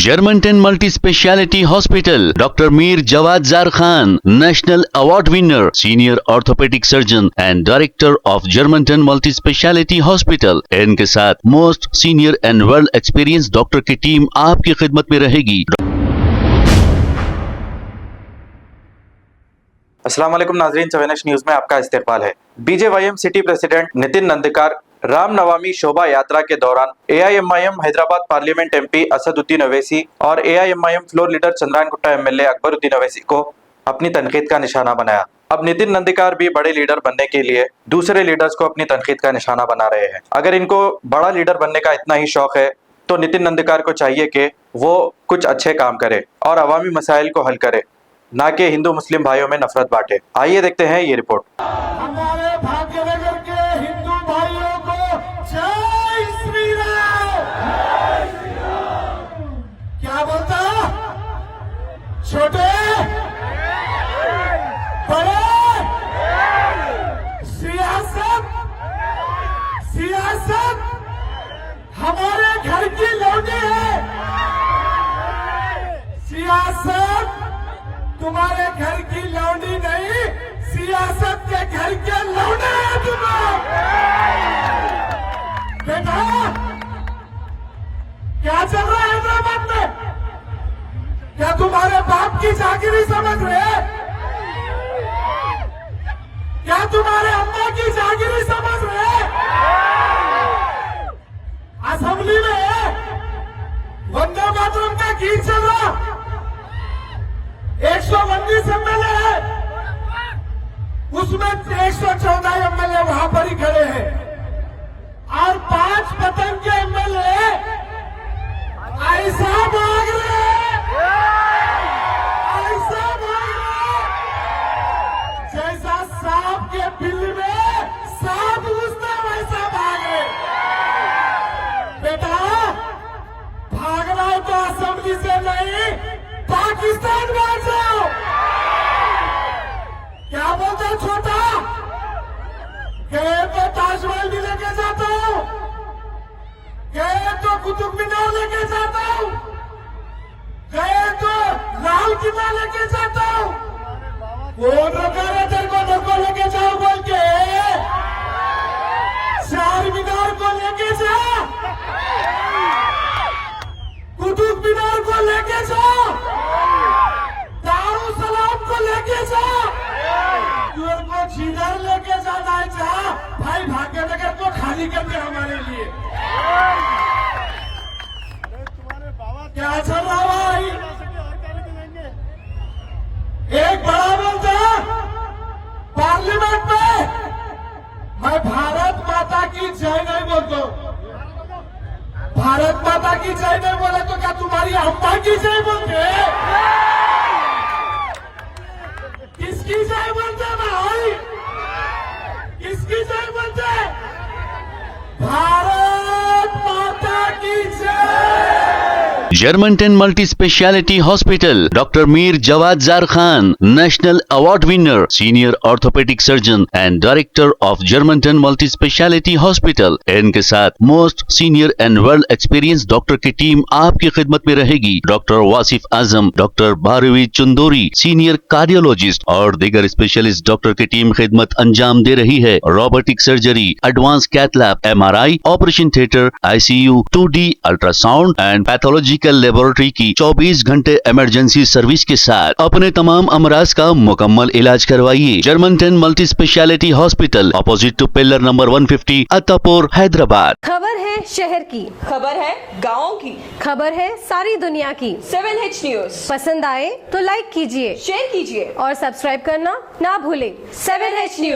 Germanton multi speciality hospital, doctor Mir Jawad jar Khan, national award winner, senior orthopaedic surgeon and director of Germanton multi speciality hospital. इनके साथ most senior and well experience doctor की team आपकी खिदमत में रहेगी। अस्सलाम वालेकुम नाज़रीन, सवेनश न्यूज़ में आपका इस्तकबाल है। BJYM city president Nitin Nandkar Ramnavami शोभा यात्रा के दौरान AIMIM Hyderabad parliament MP Asaduddin Owaisi और AIMIM floor leader Chandrayangutta MLA Akbaruddin Owaisi को अपनी तनकीद का निशाना बनाया। अब नितिन नंदकार भी बड़े लीडर बनने के लिए दूसरे लीडर्स को अपनी तनकीद का निशाना बना रहे हैं। अगर इनको बड़ा लीडर बनने का इतना ही शौक है तो नितिन नंदकार को चाहिए कि वो कुछ अच्छे काम करे और अवामी मसाइल को हल करे, ना कि हिंदू मुस्लिम भाइयों में नफरत बांटे। आइए देखते हैं ये रिपोर्ट। हमारे भाग्यनगर के हिंदू भाइयों को जय श्री राम। क्या बोलता? छोटे बड़े सियासत हमारे घर की लौटी है। सियासत तुम्हारे घर की लौंडी नहीं, सियासत के घर के लौंडे हैं तुम लोग। बेटा क्या चल रहा है हैदराबाद में? क्या तुम्हारे बाप की जागीरी समझ रहे? क्या तुम्हारे अम्मा की जागीरी समझ रहे? असेंबली में वंदे मातरम का गीत चल रहा, 119 एमएलए है, उसमें 114 एमएलए वहां पर ही खड़े हैं और 5 पतंग के एमएलए ऐसा भाग रहे जैसा सांप के बिल में सांप घुसता वैसा भागे। बेटा भागना है तो असेंबली से नहीं, पाकिस्तान में जाओ। क्या बोलते हो छोटा? गए तो ताजमहल भी लेके जाता हूं, गए तो कुतुब मीनार लेके जाता हूं, गए तो लाल किला लेके जाता हूं। कौन रोका रहे तेरे को लेके जाओ बोल के? चार मीनार को लेके जा, कुतुब मीनार को लेके जा, दारुसलाम को लेके जा, तुमको जिधर लेके जाना है जा भाई। भाग्यनगर को खाली करके हमारे लिए क्या चल रहा भाई? एक बड़ा बोलता पार्लियामेंट में मैं भारत माता की जय नहीं बोलता। भारत माता की जय नहीं बोले तो क्या तुम्हारी अम्मा की जय बोलते? किसकी जय बोलते भाई? किसकी जय बोलते? भारत माता की जय। Germanton multi speciality hospital, doctor Mir Jawad jar Khan, national award winner, senior orthopaedic surgeon and director of Germanton multi speciality hospital. इनके साथ most senior and well experience doctor की टीम आपकी खिदमत में रहेगी। Doctor Wasif Azam, doctor Bharvi Chandori, senior cardiologist और दीगर स्पेशलिस्ट डॉक्टर की टीम खिदमत अंजाम दे रही है। Robotic surgery, advance cath lab, MRI, operation theatre, ICU, 2D ultrasound and pathological laboratory की 24 घंटे इमरजेंसी सर्विस के साथ अपने तमाम अमराज का मुकम्मल इलाज करवाइए। Germanton multi speciality hospital, opposite to pillar number 150, Attapur, Hyderabad. खबर है शहर की, खबर है गाँव की, खबर है सारी दुनिया की। 7H न्यूज़ पसंद आए तो लाइक कीजिए, शेयर कीजिए और सब्सक्राइब करना ना भूलें। 7H news.